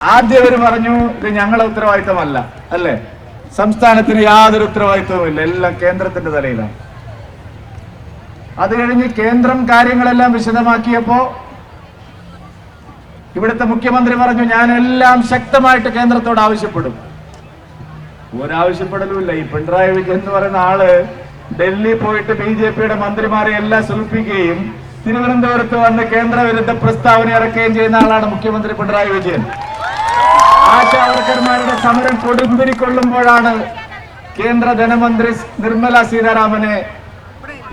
ആദ്യം അവർ പറഞ്ഞു ഇത് ഞങ്ങളുടെ ഉത്തരവാദിത്തമല്ല, അല്ലേ? സംസ്ഥാനത്തിന് യാതൊരു ഉത്തരവാദിത്വവുമില്ല, എല്ലാം കേന്ദ്രത്തിന്റെ തലയിലാണ്. അത് കഴിഞ്ഞ് കേന്ദ്രം കാര്യങ്ങളെല്ലാം വിശദമാക്കിയപ്പോ ഇവിടുത്തെ മുഖ്യമന്ത്രി പറഞ്ഞു ഞാൻ എല്ലാം ശക്തമായിട്ട് കേന്ദ്രത്തോട് ആവശ്യപ്പെടും. ഒരാവശ്യപ്പെടലുമില്ല. ഈ പിണറായി വിജയൻ എന്ന് പറയുന്ന ആള് ഡൽഹി പോയിട്ട് BJP-യുടെ മന്ത്രിമാരെ എല്ലാം സുൽപ്പിക്കുകയും തിരുവനന്തപുരത്ത് വന്ന് കേന്ദ്ര വിരുദ്ധ പ്രസ്താവന ഇറക്കുകയും ചെയ്യുന്ന ആളാണ് മുഖ്യമന്ത്രി പിണറായി വിജയൻ. ആശാവർക്കർമാരുടെ സമരം കൊടുമ്പിരിക്കൊള്ളുമ്പോഴാണ് കേന്ദ്ര ധനമന്ത്രി നിർമ്മല സീതാരാമനെ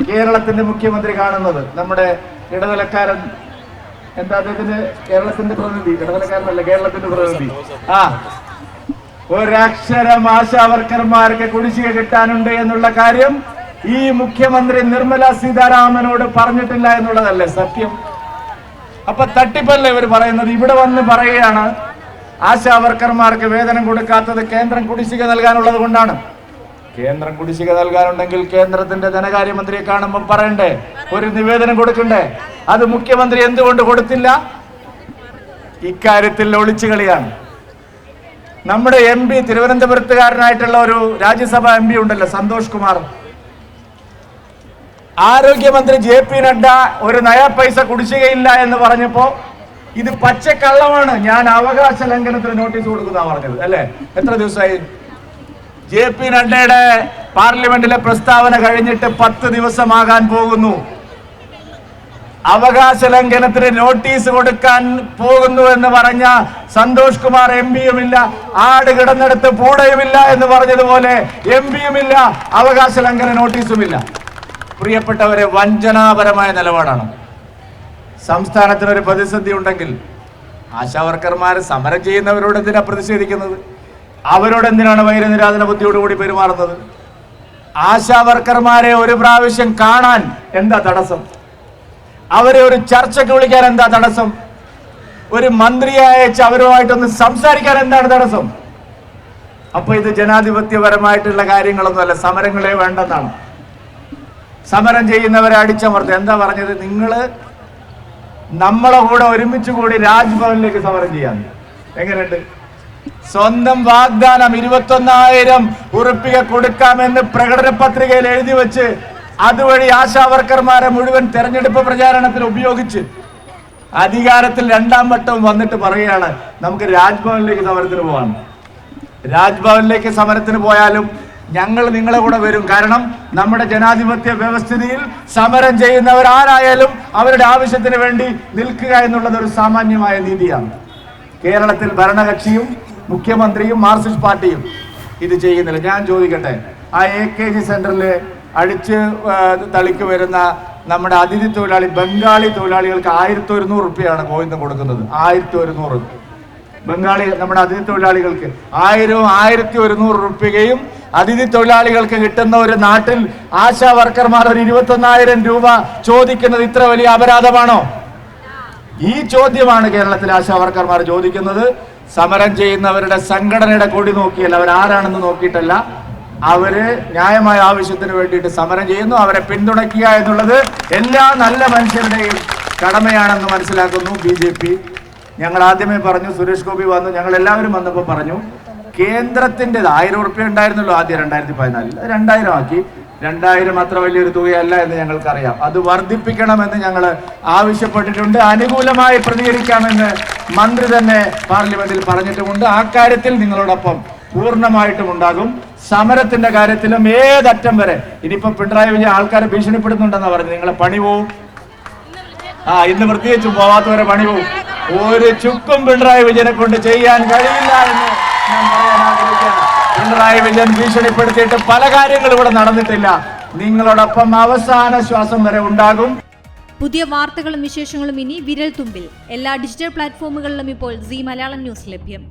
കേരളത്തിന്റെ മുഖ്യമന്ത്രി കാണുന്നത്. നമ്മുടെ ഇടനിലക്കാരൻ എന്താ അദ്ദേഹത്തിന് കേരളത്തിന്റെ പ്രതിനിധി, ഇടനിലക്കാരനല്ല കേരളത്തിന്റെ പ്രതിനിധി. ഒരക്ഷരം ആശാവർക്കർമാർക്ക് കുടിശ്ശിക കിട്ടാനുണ്ട് എന്നുള്ള കാര്യം ഈ മുഖ്യമന്ത്രി നിർമ്മല സീതാരാമനോട് പറഞ്ഞിട്ടില്ല എന്നുള്ളതല്ലേ സത്യം? അപ്പൊ തട്ടിപ്പല്ലേ ഇവർ പറയുന്നത്? ഇവിടെ വന്ന് പറയുകയാണ് ആശാവർക്കർമാർക്ക് വേതനം കൊടുക്കാത്തത് കേന്ദ്രം കുടിശ്ശിക നൽകാനുള്ളത് കൊണ്ടാണ്. കേന്ദ്രം കുടിശ്ശിക നൽകാനുണ്ടെങ്കിൽ കേന്ദ്രത്തിന്റെ ധനകാര്യമന്ത്രിയെ കാണുമ്പോൾ പറയണ്ടേ, ഒരു നിവേദനം കൊടുക്കണ്ടേ? അത് മുഖ്യമന്ത്രി എന്തുകൊണ്ട് കൊടുത്തില്ല? ഇക്കാര്യത്തിൽ ഒളിച്ചുകളിയാണ്. നമ്മുടെ MP തിരുവനന്തപുരത്തുകാരനായിട്ടുള്ള ഒരു രാജ്യസഭാ MP ഉണ്ടല്ലോ, സന്തോഷ് കുമാർ. ആരോഗ്യമന്ത്രി JP നഡ്ഡ ഒരു നയ പൈസ കുടിശ്ശികയില്ല എന്ന് പറഞ്ഞപ്പോ ഇത് പച്ചക്കള്ളമാണ്, ഞാൻ അവകാശ ലംഘനത്തിന് നോട്ടീസ് കൊടുക്കുന്ന പറഞ്ഞത്, അല്ലേ? എത്ര ദിവസമായി JP നഡ്ഡയുടെ പാർലമെന്റിലെ പ്രസ്താവന കഴിഞ്ഞിട്ട് 10 ദിവസമാകാൻ പോകുന്നു. അവകാശ ലംഘനത്തിന് നോട്ടീസ് കൊടുക്കാൻ പോകുന്നു എന്ന് പറഞ്ഞ സന്തോഷ് കുമാർ MP-യുമില്ല, ആട് കിടന്നിടത്ത് പൂടയുമില്ല എന്ന് പറഞ്ഞതുപോലെ MP-യുമില്ല, അവകാശ ലംഘന നോട്ടീസുമില്ല. പ്രിയപ്പെട്ടവരെ, വഞ്ചനാപരമായ നിലപാടാണ്. സംസ്ഥാനത്തിനൊരു പ്രതിസന്ധി ഉണ്ടെങ്കിൽ ആശാവർക്കർമാർ സമരം ചെയ്യുന്നവരോട് എന്തിനാ പ്രതിഷേധിക്കുന്നത്? അവരോട് എന്തിനാണ് വൈരനിരാധന ബുദ്ധിയോടുകൂടി പെരുമാറുന്നത്? ആശാവർക്കർമാരെ ഒരു പ്രാവശ്യം കാണാൻ എന്താ തടസ്സം? അവരെ ഒരു ചർച്ചയ്ക്ക് വിളിക്കാൻ എന്താ തടസ്സം? ഒരു മന്ത്രിയെ അയച്ച് അവരുമായിട്ടൊന്ന് സംസാരിക്കാൻ എന്താണ് തടസ്സം? അപ്പൊ ഇത് ജനാധിപത്യപരമായിട്ടുള്ള കാര്യങ്ങളൊന്നുമല്ല, സമരങ്ങളെ വേണ്ടെന്നാണ്. സമരം ചെയ്യുന്നവരെ അടിച്ചമർത്തുക. എന്താ പറഞ്ഞത്? നിങ്ങള് നമ്മളെ കൂടെ ഒരുമിച്ച് കൂടി രാജ്ഭവനിലേക്ക് സമരം ചെയ്യാൻ. എങ്ങനെയുണ്ട്? സ്വന്തം വാഗ്ദാനം 21,000 ഉറുപ്പിക കൊടുക്കാമെന്ന് പ്രകടന പത്രികയിൽ എഴുതി വെച്ച് അതുവഴി ആശാവർക്കർമാരെ മുഴുവൻ തെരഞ്ഞെടുപ്പ് പ്രചാരണത്തിൽ ഉപയോഗിച്ച് അധികാരത്തിൽ 2ാം വട്ടവും വന്നിട്ട് പറയുകയാണ് നമുക്ക് രാജ്ഭവനിലേക്ക് സമരത്തിന് പോകാം. രാജ്ഭവനിലേക്ക് സമരത്തിന് പോയാലും ഞങ്ങൾ നിങ്ങളെ കൂടെ വരും. കാരണം നമ്മുടെ ജനാധിപത്യ വ്യവസ്ഥിതിയിൽ സമരം ചെയ്യുന്നവരാരായാലും അവരുടെ ആവശ്യത്തിന് വേണ്ടി നിൽക്കുക എന്നുള്ളത് ഒരു സാമാന്യമായ നീതിയാണ്. കേരളത്തിൽ ഭരണകക്ഷിയും മുഖ്യമന്ത്രിയും മാർക്സിസ്റ്റ് പാർട്ടിയും ഇത് ചെയ്യുന്നില്ല. ഞാൻ ചോദിക്കട്ടെ, ആ AKG സെന്ററിൽ അടിച്ച് തളിക്ക് വരുന്ന നമ്മുടെ അതിഥി തൊഴിലാളി ബംഗാളി തൊഴിലാളികൾക്ക് 1100 രൂപയാണ് ഗോവിന്ദൻ കൊടുക്കുന്നത്. 1100 ബംഗാളി നമ്മുടെ അതിഥി തൊഴിലാളികൾക്ക് 1100 രൂപയും അതിഥി തൊഴിലാളികൾക്ക് കിട്ടുന്ന ഒരു നാട്ടിൽ ആശാവർക്കർമാർ ഒരു 21,000 രൂപ ചോദിക്കുന്നത് ഇത്ര വലിയ അപരാധമാണോ? ഈ ചോദ്യമാണ് കേരളത്തിലെ ആശാവർക്കർമാർ ചോദിക്കുന്നത്. സമരം ചെയ്യുന്നവരുടെ സംഘടനയുടെ കൊടി നോക്കിയല്ല, അവരാരാണെന്ന് നോക്കിയിട്ടല്ല, അവര് ന്യായമായ ആവശ്യത്തിന് വേണ്ടിയിട്ട് സമരം ചെയ്യുന്നു. അവരെ പിന്തുണയ്ക്കുക എന്നുള്ളത് എല്ലാ നല്ല മനുഷ്യരുടെയും കടമയാണെന്ന് മനസ്സിലാക്കുന്നു BJP. ഞങ്ങൾ ആദ്യമേ പറഞ്ഞു, സുരേഷ് ഗോപി വന്നു, ഞങ്ങൾ എല്ലാവരും വന്നപ്പോൾ പറഞ്ഞു കേന്ദ്രത്തിന്റെ 1000 രൂപ ഉണ്ടായിരുന്നല്ലോ ആദ്യം 2014, 2000 ആക്കി. 2000 അത്ര വലിയൊരു തുകയല്ല എന്ന് ഞങ്ങൾക്കറിയാം. അത് വർദ്ധിപ്പിക്കണമെന്ന് ഞങ്ങൾ ആവശ്യപ്പെട്ടിട്ടുണ്ട്. അനുകൂലമായി പ്രതികരിക്കാമെന്ന് മന്ത്രി തന്നെ പാർലമെന്റിൽ പറഞ്ഞിട്ടുമുണ്ട്. ആ കാര്യത്തിൽ നിങ്ങളോടൊപ്പം പൂർണ്ണമായിട്ടും ഉണ്ടാകും. സമരത്തിന്റെ കാര്യത്തിലും ഏതറ്റം വരെ. ഇനിയിപ്പം പിണറായി വിജയൻ ആൾക്കാരെ ഭീഷണിപ്പെടുന്നുണ്ടെന്നാ പറഞ്ഞു, നിങ്ങളെ പണി പോവും. ഇന്ന് പ്രത്യേകിച്ചും പോവാത്തവരെ പണി പോവും. ഒരു ചുക്കും പിണറായി വിജയനെ കൊണ്ട് ചെയ്യാൻ കഴിയില്ല എന്ന് ഞാൻ പറയാൻ ആഗ്രഹിക്കുകയാണ്. പിണറായി വിജയൻ ഭീഷണിപ്പെടുത്തിയിട്ട് പല കാര്യങ്ങളും ഇവിടെ നടന്നിട്ടില്ല. നിങ്ങളോടൊപ്പം അവസാന ശ്വാസം വരെ ഉണ്ടാകും. പുതിയ വാർത്തകളും വിശേഷങ്ങളും ഇനി വിരൽ തുമ്പിൽ. എല്ലാ ഡിജിറ്റൽ പ്ലാറ്റ്ഫോമുകളിലും ഇപ്പോൾ Zee മലയാളം ന്യൂസ് ലഭ്യം.